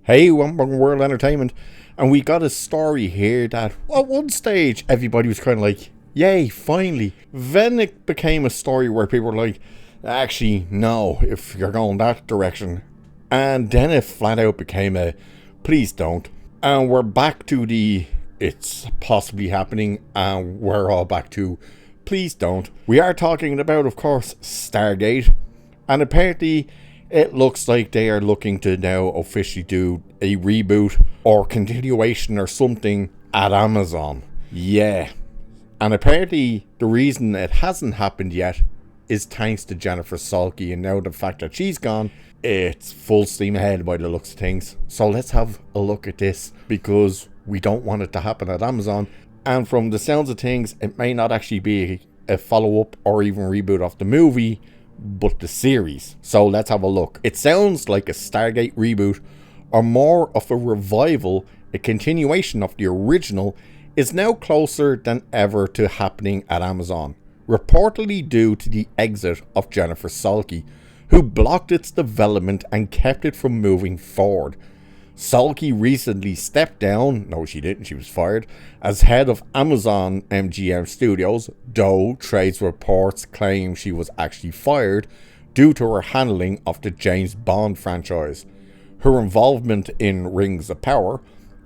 Hey, welcome to World Entertainment, and we got a story here that at one stage everybody was kind of like, yay, finally. Then it became a story where people were like, actually, no, if you're going that direction. And then it flat out became a, please don't. And we're back to the, it's possibly happening, and we're all back to, please don't. We are talking about, of course, Stargate, and apparently it looks like they are looking to now officially do a reboot or continuation or something at Amazon. Yeah. And apparently the reason it hasn't happened yet is thanks to Jennifer Salke, and now the fact that she's gone, it's full steam ahead by the looks of things. So let's have a look at this, because we don't want it to happen at Amazon. And from the sounds of things, it may not actually be a follow-up or even reboot of the movie, but the series. So let's have a look. It sounds like a Stargate reboot, or more of a revival. A continuation of the original is now closer than ever to happening at Amazon, reportedly due to the exit of Jennifer Salke, who blocked its development and kept it from moving forward. Salke recently stepped down, no she didn't, she was fired, as head of Amazon MGM Studios, though trades reports claim she was actually fired due to her handling of the James Bond franchise. Her involvement in Rings of Power,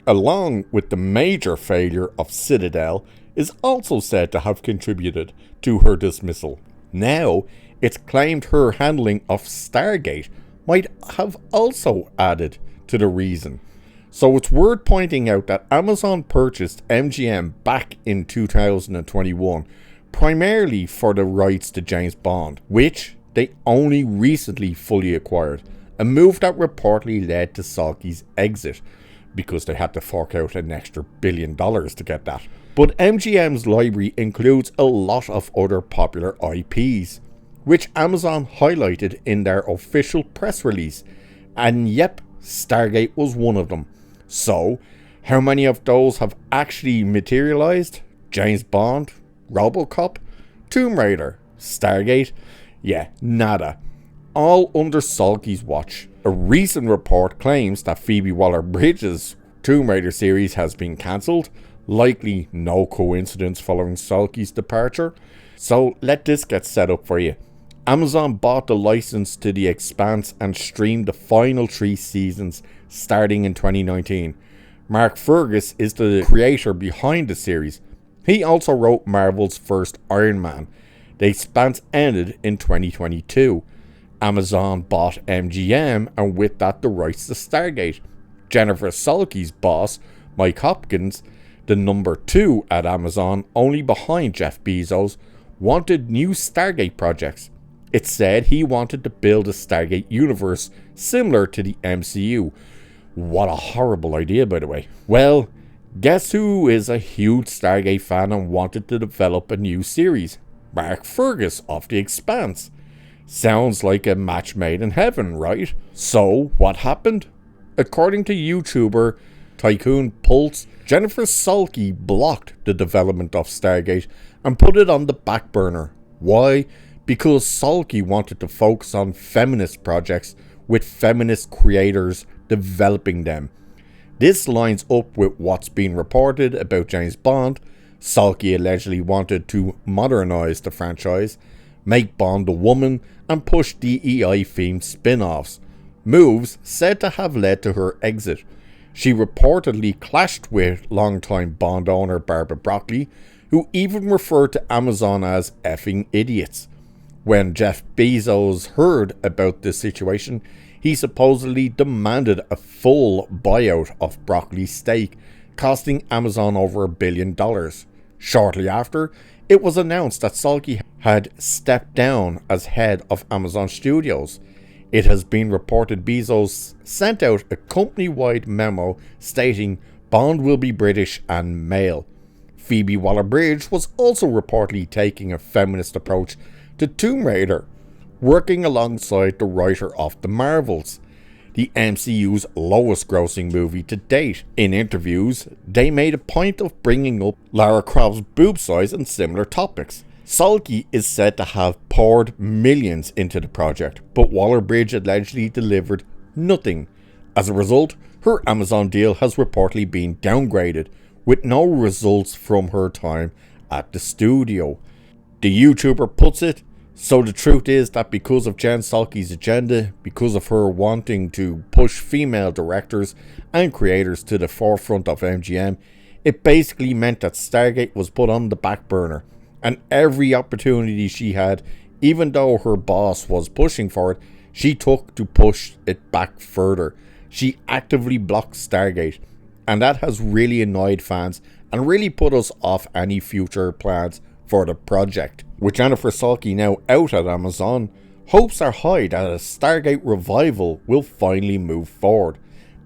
along with the major failure of Citadel, is also said to have contributed to her dismissal. Now, it's claimed her handling of Stargate might have also added to the reason. So it's worth pointing out that Amazon purchased MGM back in 2021 primarily for the rights to James Bond, which they only recently fully acquired, a move that reportedly led to Salke's exit, because they had to fork out an extra $1 billion to get that. But MGM's library includes a lot of other popular IPs, which Amazon highlighted in their official press release, and yep, Stargate was one of them. So, how many of those have actually materialized? James Bond, Robocop, Tomb Raider, Stargate? Yeah, nada. All under Salke's watch. A recent report claims that Phoebe Waller-Bridge's Tomb Raider series has been cancelled, likely no coincidence following Salke's departure. So let this get set up for you. Amazon bought the license to The Expanse and streamed the final 3 seasons starting in 2019. Mark Fergus is the creator behind the series. He also wrote Marvel's first Iron Man. The Expanse ended in 2022. Amazon bought MGM, and with that the rights to Stargate. Jennifer Salke's boss, Mike Hopkins, the number 2 at Amazon, only behind Jeff Bezos, wanted new Stargate projects. It said he wanted to build a Stargate universe similar to the MCU. What a horrible idea, by the way. Well, guess who is a huge Stargate fan and wanted to develop a new series? Mark Fergus of The Expanse. Sounds like a match made in heaven, right? So, what happened? According to YouTuber Tycoon Pulse, Jennifer Salke blocked the development of Stargate and put it on the back burner. Why? Because Salke wanted to focus on feminist projects with feminist creators developing them. This lines up with what's been reported about James Bond. Salke allegedly wanted to modernize the franchise, make Bond a woman, and push DEI-themed spin-offs, moves said to have led to her exit. She reportedly clashed with longtime Bond owner Barbara Broccoli, who even referred to Amazon as effing idiots. When Jeff Bezos heard about this situation, he supposedly demanded a full buyout of Broccoli's stake, costing Amazon over $1 billion. Shortly after, it was announced that Salke had stepped down as head of Amazon Studios. It has been reported Bezos sent out a company-wide memo stating Bond will be British and male. Phoebe Waller-Bridge was also reportedly taking a feminist approach to Tomb Raider, working alongside the writer of The Marvels, the MCU's lowest grossing movie to date. In interviews, they made a point of bringing up Lara Croft's boob size and similar topics. Salke is said to have poured millions into the project, but Waller-Bridge allegedly delivered nothing. As a result, her Amazon deal has reportedly been downgraded, with no results from her time at the studio. The YouTuber puts it, so the truth is that because of Jen Psaki's agenda, because of her wanting to push female directors and creators to the forefront of MGM, it basically meant that Stargate was put on the back burner, and every opportunity she had, even though her boss was pushing for it, she took to push it back further. She actively blocked Stargate, and that has really annoyed fans and really put us off any future plans for the project. With Jennifer Psaki now out at Amazon, hopes are high that a Stargate revival will finally move forward.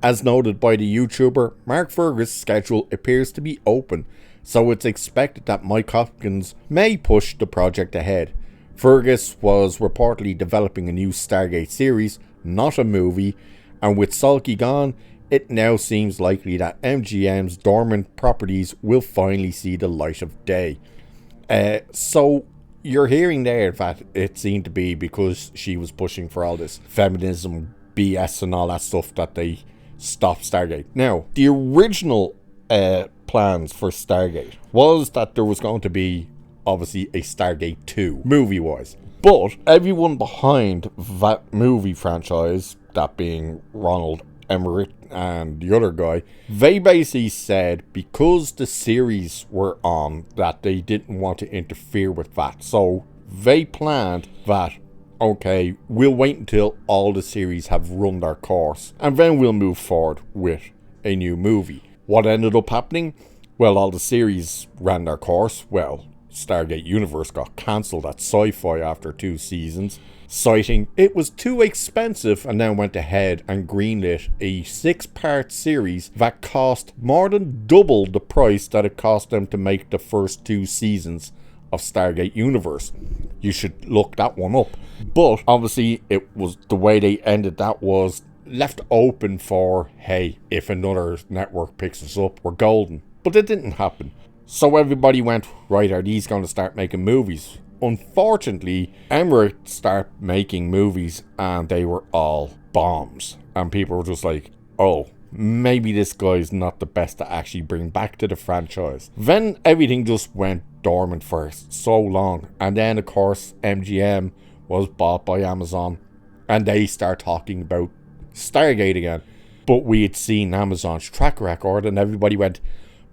As noted by the YouTuber, Mark Fergus' schedule appears to be open, so it's expected that Mike Hopkins may push the project ahead. Fergus was reportedly developing a new Stargate series, not a movie, and with Psaki gone, it now seems likely that MGM's dormant properties will finally see the light of day. So you're hearing there that it seemed to be because she was pushing for all this feminism BS and all that stuff that they stopped Stargate. Now, the original plans for Stargate was that there was going to be obviously a Stargate 2 movie-wise, but everyone behind that movie franchise, that being Ronald Emmerich and the other guy, they basically said because the series were on that they didn't want to interfere with that, so they planned that okay, we'll wait until all the series have run their course and then we'll move forward with a new movie. What ended up happening? Well, all the series ran their course. Well, Stargate Universe got cancelled at Sci-Fi after 2 seasons, citing it was too expensive, and then went ahead and greenlit a 6-part series that cost more than double the price that it cost them to make the first 2 seasons of Stargate Universe. You should look that one up. But obviously it was the way they ended that was left open for, hey, if another network picks us up, we're golden. But it didn't happen. So everybody went, right, are these going to start making movies? Unfortunately, Emmerich started making movies and they were all bombs. And people were just like, oh, maybe this guy's not the best to actually bring back to the franchise. Then everything just went dormant for so long. And then, of course, MGM was bought by Amazon. And they start talking about Stargate again. But we had seen Amazon's track record and everybody went,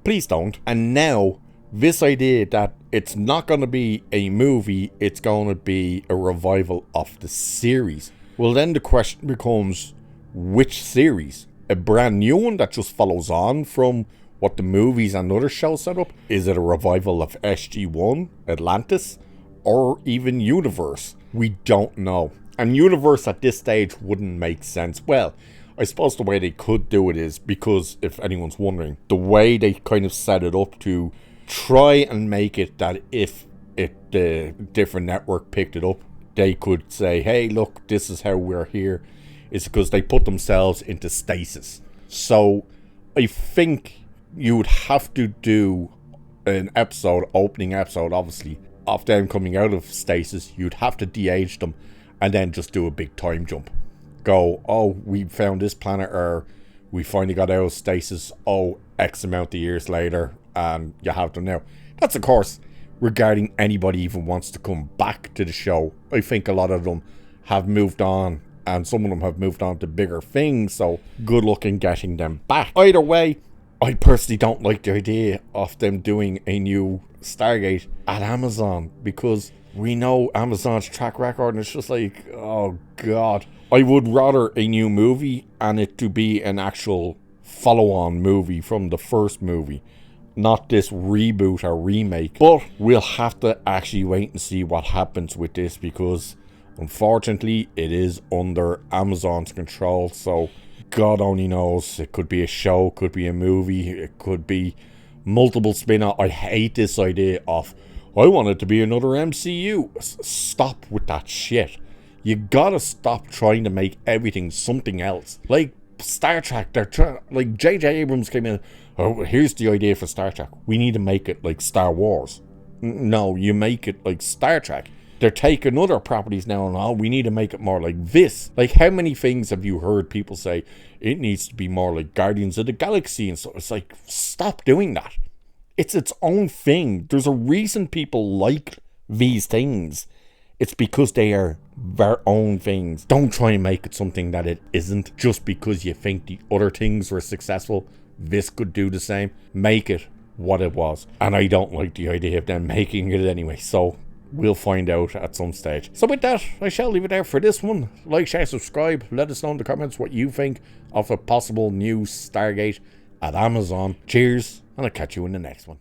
please don't. And now, this idea that it's not going to be a movie, it's going to be a revival of the series. Well, then the question becomes, which series? A brand new one that just follows on from what the movies and other shows set up? Is it a revival of SG-1, Atlantis, or even Universe? We don't know. And Universe at this stage wouldn't make sense. Well, I suppose the way they could do it is because, if anyone's wondering, the way they kind of set it up to try and make it that if the different network picked it up, they could say, hey, look, this is how we're here. It's because they put themselves into stasis. So I think you would have to do an episode, opening episode, obviously, of them coming out of stasis. You'd have to de-age them and then just do a big time jump. Go, oh, we found this planet, or we finally got out of stasis, oh, X amount of years later, and you have them now. That's, of course, regarding anybody even wants to come back to the show. I think a lot of them have moved on, and some of them have moved on to bigger things, so good luck in getting them back. Either way, I personally don't like the idea of them doing a new Stargate at Amazon, because we know Amazon's track record, and it's just like, oh god. I would rather a new movie and it to be an actual follow-on movie from the first movie, not this reboot or remake. But we'll have to actually wait and see what happens with this, because unfortunately it is under Amazon's control, so God only knows. It could be a show, could be a movie, it could be multiple spin-offs. I hate this idea of, I want it to be another MCU. Stop with that shit. You gotta stop trying to make everything something else. Like Star Trek, they're trying, like J.J. Abrams came in, oh, here's the idea for Star Trek. We need to make it like Star Wars. No, you make it like Star Trek. They're taking other properties now and we need to make it more like this. Like, how many things have you heard people say, it needs to be more like Guardians of the Galaxy and so? It's like, stop doing that. It's its own thing. There's a reason people like these things. It's because they are their own things. Don't try and make it something that it isn't just because you think the other things were successful. This could do the same. Make it what it was. And I don't like the idea of them making it anyway. So we'll find out at some stage. So with that, I shall leave it there for this one. Like, share, subscribe. Let us know in the comments what you think of a possible new Stargate at Amazon. Cheers, and I'll catch you in the next one.